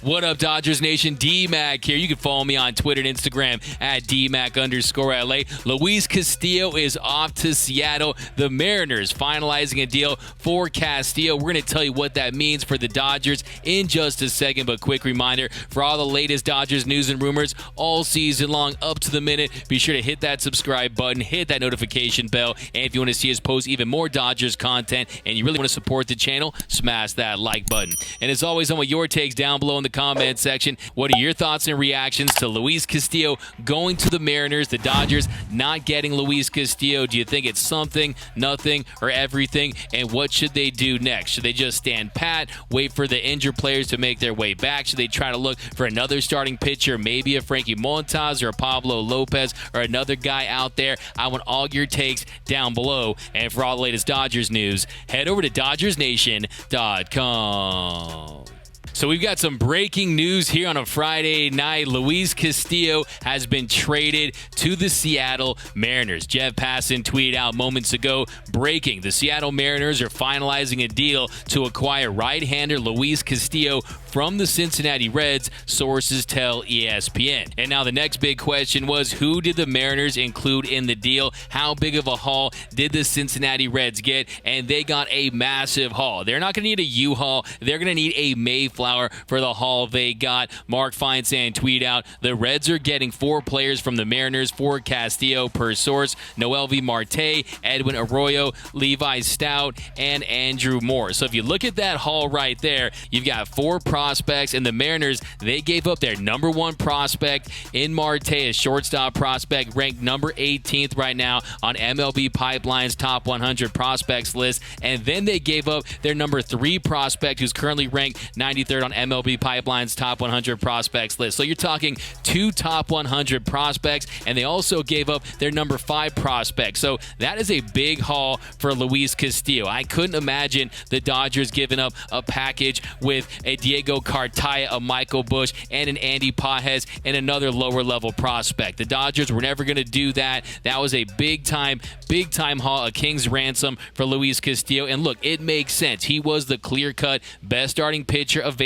What up, Dodgers Nation? D-Mac here. You can follow me on Twitter and Instagram at DMac_LA. Luis Castillo is off to Seattle. The Mariners finalizing a deal for Castillo. We're going to tell you what that means for the Dodgers in just a second, but quick reminder, for all the latest Dodgers news and rumors all season long, up to the minute, be sure to hit that subscribe button, hit that notification bell, and if you want to see us post even more Dodgers content and you really want to support the channel, smash that like button. And as always, I want your takes down below in the comment section. What are your thoughts and reactions to Luis Castillo going to the Mariners, the Dodgers not getting Luis Castillo? Do you think it's something, nothing, or everything? And what should they do next? Should they just stand pat, wait for the injured players to make their way back? Should they try to look for another starting pitcher, maybe a Frankie Montas or a Pablo Lopez or another guy out there? I want all your takes down below. And for all the latest Dodgers news, head over to DodgersNation.com. So we've got some breaking news here on a Friday night. Luis Castillo has been traded to the Seattle Mariners. Jeff Passan tweeted out moments ago, breaking, the Seattle Mariners are finalizing a deal to acquire right-hander Luis Castillo from the Cincinnati Reds, sources tell ESPN. And now the next big question was, who did the Mariners include in the deal? How big of a haul did the Cincinnati Reds get? And they got a massive haul. They're not going to need a U-Haul. They're going to need a Mayflower for the haul they got. Mark Feinsand tweeted out, the Reds are getting 4 players from the Mariners for Castillo per source: Noelvi Marte, Edwin Arroyo, Levi Stout, and Andrew Moore. So if you look at that haul right there, you've got 4 prospects, and the Mariners, they gave up their number 1 prospect in Marte, a shortstop prospect ranked number 18th right now on MLB Pipeline's top 100 prospects list, and then they gave up their number 3 prospect, who's currently ranked 93rd on MLB Pipeline's top 100 prospects list. So you're talking 2 top 100 prospects, and they also gave up their number 5 prospect. So that is a big haul for Luis Castillo. I couldn't imagine the Dodgers giving up a package with a Diego Cartaya, a Michael Busch, and an Andy Pages, and another lower-level prospect. The Dodgers were never going to do that. That was a big-time haul, a king's ransom for Luis Castillo. And look, it makes sense. He was the clear-cut best starting pitcher available,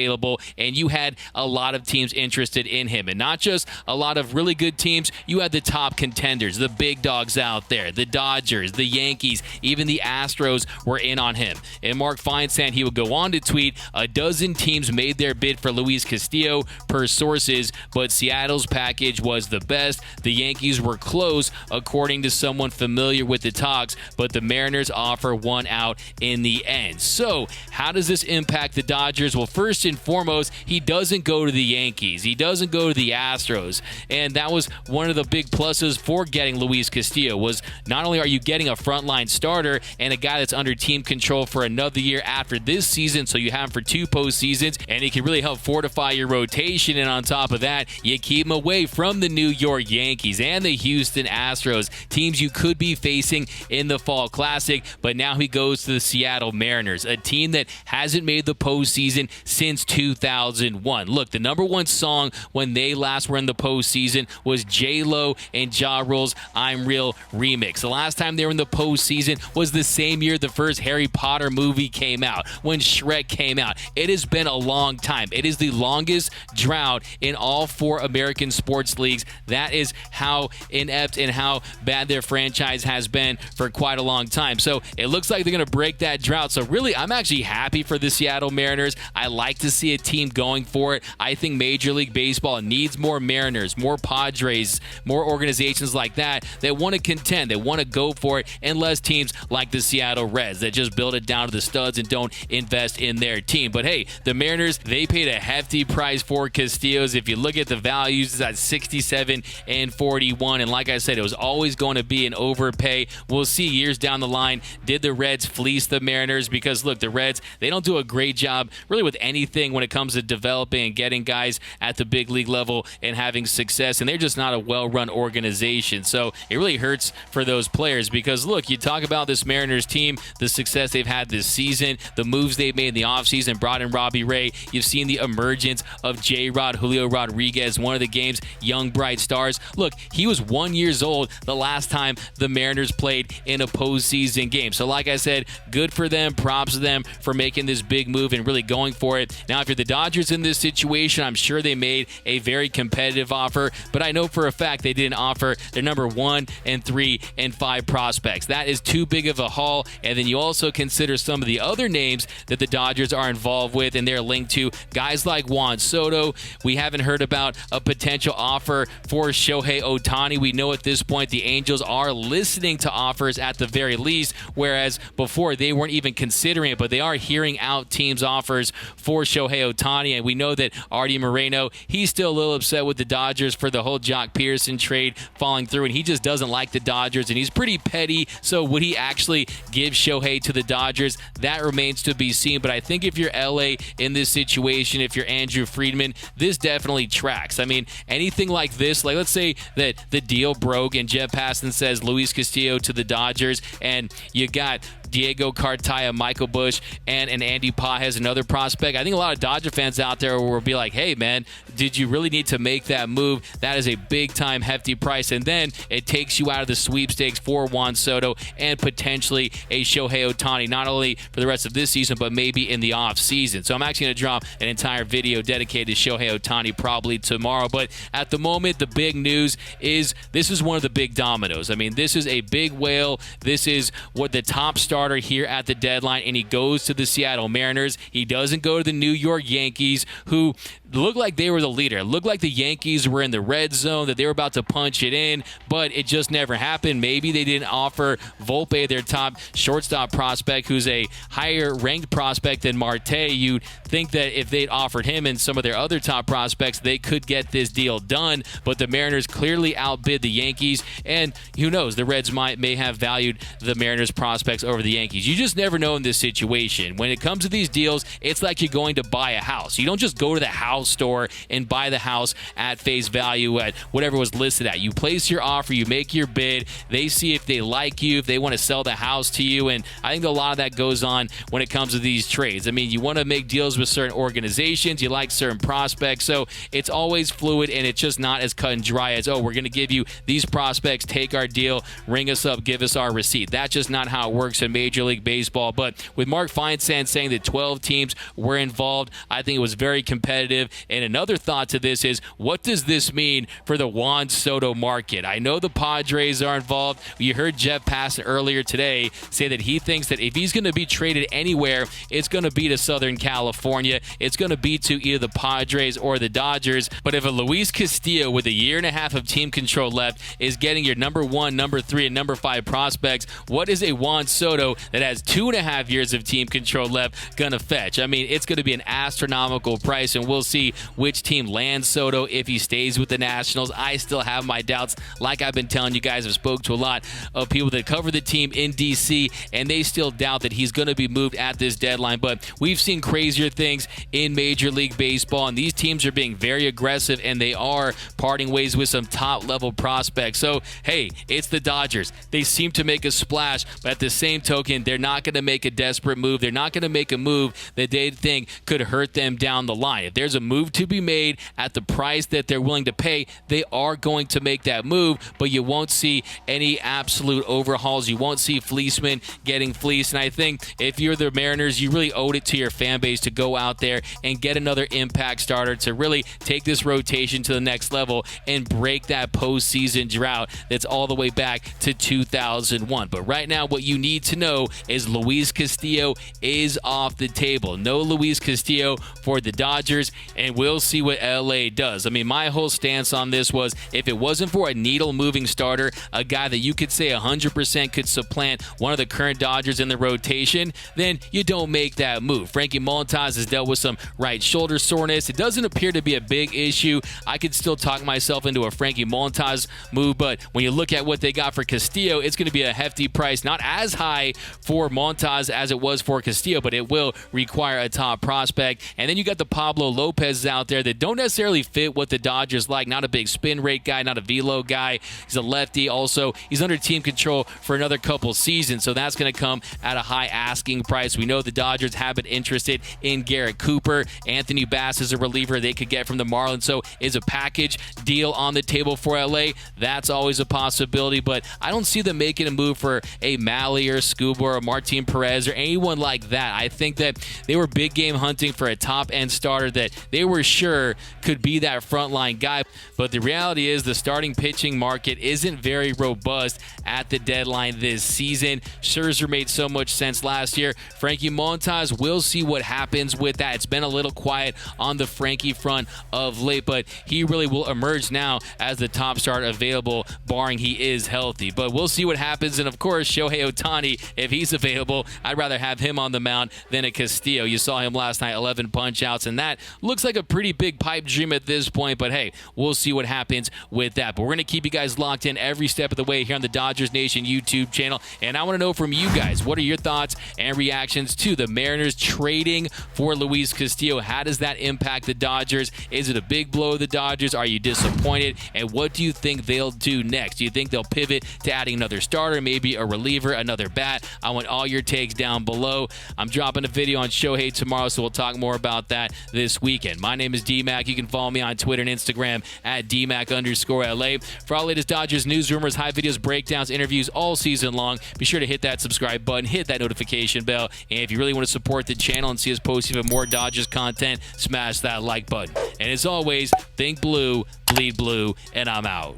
and you had a lot of teams interested in him. And not just a lot of really good teams, you had the top contenders, the big dogs out there, the Dodgers, the Yankees, even the Astros were in on him. And Mark Feinsand, he would go on to tweet, a dozen teams made their bid for Luis Castillo per sources, but Seattle's package was the best. The Yankees were close, according to someone familiar with the talks, but the Mariners offer one out in the end. So how does this impact the Dodgers? Well, first and foremost, he doesn't go to the Yankees. He doesn't go to the Astros. And that was one of the big pluses for getting Luis Castillo, was not only are you getting a frontline starter and a guy that's under team control for another year after this season, so you have him for 2 postseasons, and he can really help fortify your rotation. And on top of that, you keep him away from the New York Yankees and the Houston Astros, teams you could be facing in the Fall Classic. But now he goes to the Seattle Mariners, a team that hasn't made the postseason since 2001. Look, the number 1 song when they last were in the postseason was J-Lo and Ja Rule's I'm Real remix. The last time they were in the postseason was the same year the first Harry Potter movie came out, when Shrek came out. It has been a long time. It is the longest drought in all 4 American sports leagues. That is how inept and how bad their franchise has been for quite a long time. So it looks like they're going to break that drought. So really, I'm actually happy for the Seattle Mariners. I like to see a team going for it. I think Major League Baseball needs more Mariners, more Padres, more organizations like that want to contend, that want to go for it, and less teams like the Seattle Reds that just build it down to the studs and don't invest in their team. But hey, the Mariners, they paid a hefty price for Castillo's. If you look at the values, it's at 67 and 41. And like I said, it was always going to be an overpay. We'll see years down the line, did the Reds fleece the Mariners? Because look, the Reds, they don't do a great job really with anything when it comes to developing and getting guys at the big league level and having success, and they're just not a well-run organization. So it really hurts for those players, because look, you talk about this Mariners team, the success they've had this season, the moves they've made in the offseason, brought in Robbie Ray, You've seen the emergence of J-Rod, Julio Rodriguez, one of the game's young bright stars. Look, he was 1 year old the last time the Mariners played in a postseason game. So like I said, good for them. Props to them for making this big move and really going for it. Now, if you're the Dodgers in this situation, I'm sure they made a very competitive offer, but I know for a fact they didn't offer their number 1 and 3 and 5 prospects. That is too big of a haul. And then you also consider some of the other names that the Dodgers are involved with, and they're linked to guys like Juan Soto. We haven't heard about a potential offer for Shohei Ohtani. We know at this point the Angels are listening to offers at the very least, whereas before they weren't even considering it, but they are hearing out teams' offers for Shohei Ohtani. And we know that Artie Moreno, he's still a little upset with the Dodgers for the whole Jock Peterson trade falling through, and he just doesn't like the Dodgers, and he's pretty petty. So would he actually give Shohei to the Dodgers? That remains to be seen. But I think if you're LA in this situation, if you're Andrew Friedman, this definitely tracks. I mean, anything like this, like let's say that the deal broke and Jeff Passan says Luis Castillo to the Dodgers, and you got Diego Cartaya, Michael Busch, and Andy Pages, another prospect. I think a lot of Dodger fans out there will be like, hey, man, did you really need to make that move? That is a big-time hefty price. And then it takes you out of the sweepstakes for Juan Soto and potentially a Shohei Ohtani, not only for the rest of this season, but maybe in the offseason. So I'm actually going to drop an entire video dedicated to Shohei Ohtani probably tomorrow. But at the moment, the big news is this is one of the big dominoes. I mean, this is a big whale. This is what the top starter here at the deadline, and he goes to the Seattle Mariners. He doesn't go to the New York Yankees, who looked like they were the leader. It looked like the Yankees were in the red zone, that they were about to punch it in, but it just never happened. Maybe they didn't offer Volpe, their top shortstop prospect, who's a higher ranked prospect than Marte. You'd think that if they'd offered him and some of their other top prospects, they could get this deal done, but the Mariners clearly outbid the Yankees, and who knows, the Reds may have valued the Mariners prospects over the Yankees. You just never know in this situation. When it comes to these deals, it's like you're going to buy a house. You don't just go to the house store and buy the house at face value at whatever was listed at. You place your offer, you make your bid, they see if they like you, if they want to sell the house to you, and I think a lot of that goes on when it comes to these trades. I mean, you want to make deals with certain organizations, you like certain prospects, so it's always fluid, and it's just not as cut and dry as, oh, we're going to give you these prospects, take our deal, ring us up, give us our receipt. That's just not how it works in Major League Baseball. But with Mark Feinsand saying that 12 teams were involved, I think it was very competitive. And another thought to this is, what does this mean for the Juan Soto market? I know the Padres are involved. You heard Jeff Passan earlier today say that he thinks that if he's going to be traded anywhere, it's going to be to Southern California. It's going to be to either the Padres or the Dodgers. But if a Luis Castillo with a year and a half of team control left is getting your number 1, number 3, and number 5 prospects, what is a Juan Soto that has 2.5 years of team control left going to fetch? I mean, it's going to be an astronomical price, and we'll see which team lands Soto if he stays with the Nationals. I still have my doubts. Like I've been telling you guys, I've spoke to a lot of people that cover the team in D.C., and they still doubt that he's going to be moved at this deadline. But we've seen crazier things in Major League Baseball, and these teams are being very aggressive, and they are parting ways with some top-level prospects. So, hey, it's the Dodgers. They seem to make a splash, but at the same token, they're not going to make a desperate move. They're not going to make a move that they think could hurt them down the line. If there's a move to be made at the price that they're willing to pay, they are going to make that move, but you won't see any absolute overhauls. You won't see Fleeceman getting fleeced, and I think if you're the Mariners, you really owed it to your fan base to go out there and get another impact starter to really take this rotation to the next level and break that postseason drought that's all the way back to 2001. But right now, what you need to know is Luis Castillo is off the table. No Luis Castillo for the Dodgers, and we'll see what LA does. I mean, my whole stance on this was, if it wasn't for a needle-moving starter, a guy that you could say 100% could supplant one of the current Dodgers in the rotation, then you don't make that move. Frankie Montas has dealt with some right shoulder soreness. It doesn't appear to be a big issue. I could still talk myself into a Frankie Montas move, but when you look at what they got for Castillo, it's going to be a hefty price. Not as high for Montas as it was for Castillo, but it will require a top prospect. And then you got the Pablo Lopez out there that don't necessarily fit what the Dodgers like. Not a big spin rate guy, not a velo guy. He's a lefty. Also, he's under team control for another couple seasons, so that's going to come at a high asking price. We know the Dodgers have been interested in Garrett Cooper. Anthony Bass is a reliever they could get from the Marlins, so is a package deal on the table for LA? That's always a possibility, but I don't see them making a move for a Malley or Scuba or Martin Perez or anyone like that. I think that they were big game hunting for a top-end starter that they were sure could be that frontline guy, but the reality is the starting pitching market isn't very robust at the deadline this season. Scherzer made so much sense last year. Frankie Montas, we'll see what happens with that. It's been a little quiet on the Frankie front of late, but he really will emerge now as the top start available, barring he is healthy. But we'll see what happens, and of course, Shohei Ohtani, if he's available, I'd rather have him on the mound than a Castillo. You saw him last night, 11 punch-outs, and that looks like a pretty big pipe dream at this point, but hey, we'll see what happens with that. But we're going to keep you guys locked in every step of the way here on the Dodgers Nation YouTube channel, and I want to know from you guys, what are your thoughts and reactions to the Mariners trading for Luis Castillo? How does that impact the Dodgers? Is it a big blow of the Dodgers? Are you disappointed? And what do you think they'll do next? Do you think they'll pivot to adding another starter, maybe a reliever, another bat? I want all your takes down below. I'm dropping a video on Shohei tomorrow, so we'll talk more about that this weekend. My name is D-Mac. You can follow me on Twitter and Instagram at DMac_LA. For all latest Dodgers news, rumors, high videos, breakdowns, interviews all season long, be sure to hit that subscribe button, hit that notification bell, and if you really want to support the channel and see us post even more Dodgers content, smash that like button. And as always, think blue, bleed blue, and I'm out.